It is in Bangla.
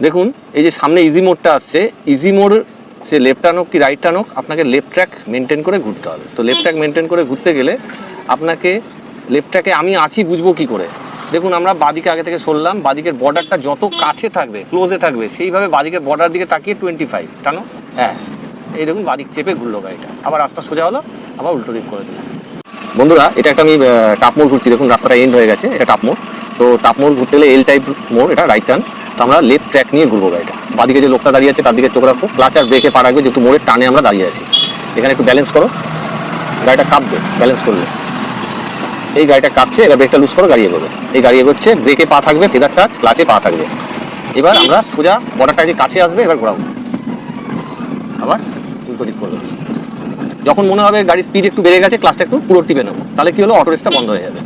দেখুন এই যে সামনে ইজি মোডটা আসছে, ইজি মোড সে লেফট টার্ন হোক কি রাইট টার্ন হোক আপনাকে লেফট ট্র্যাক মেনটেন করে ঘুরতে হবে। তো লেফট ট্র্যাক মেনটেন করে ঘুরতে গেলে আপনাকে লেফট ট্র্যাকে আমি আছি বুঝবো কি করে? দেখুন আমরা বাদিকে আগে থেকে সরলাম, বাদিকের বর্ডারটা যত কাছে থাকবে ক্লোজে থাকবে সেইভাবে বাদিকের বর্ডার দিকে তাকিয়ে 25 টানো। হ্যাঁ, এই দেখুন বাদিক চেপে ঘুরলো গাড়িটা, আবার রাস্তা সোজা হলো, আবার উল্টো দিক করে দিলাম। বন্ধুরা এটা একটা আমি টাপ মোড় ঘুরছি, দেখুন রাস্তাটা এন্ড হয়ে গেছে, এটা টাপ মোড়। তো টাপ মোড় ঘুরতে গেলে এল টাইপ মোড়, এটা রাইট টার্ন। তো আমরা লেফট ট্র্যাক নিয়ে ঘুরবো গাড়িটা। বাদিকে যে লোকটা দাঁড়িয়ে আছে তার দিকে চোখ রাখো, ক্লাচ আর ব্রেকে পা রাখবে, যেহেতু মোড়ের টানে আমরা দাঁড়িয়ে আছি। এখানে একটু ব্যালেন্স করো, গাড়িটা কাঁপবে ব্যালেন্স করলে। এই গাড়িটা কাঁপছে, এবার ব্রেকটা লুজ করো, গাড়ি এগোবে। এই গাড়ি এগোচ্ছে, ব্রেকে পা থাকবে, ফেদার টাচ, ক্লাচে পা থাকবে। এবার আমরা সোজা বর্ডারটা যে কাছে আসবে, এবার ঘোরাবো, আবার উল্টো দিক করবো। যখন মনে হবে গাড়ির স্পিড একটু বেড়ে গেছে, ক্লাসটা একটু পুরো টিপে নেবো, তাহলে কি হলো অটো রেসটা বন্ধ হয়ে যাবে।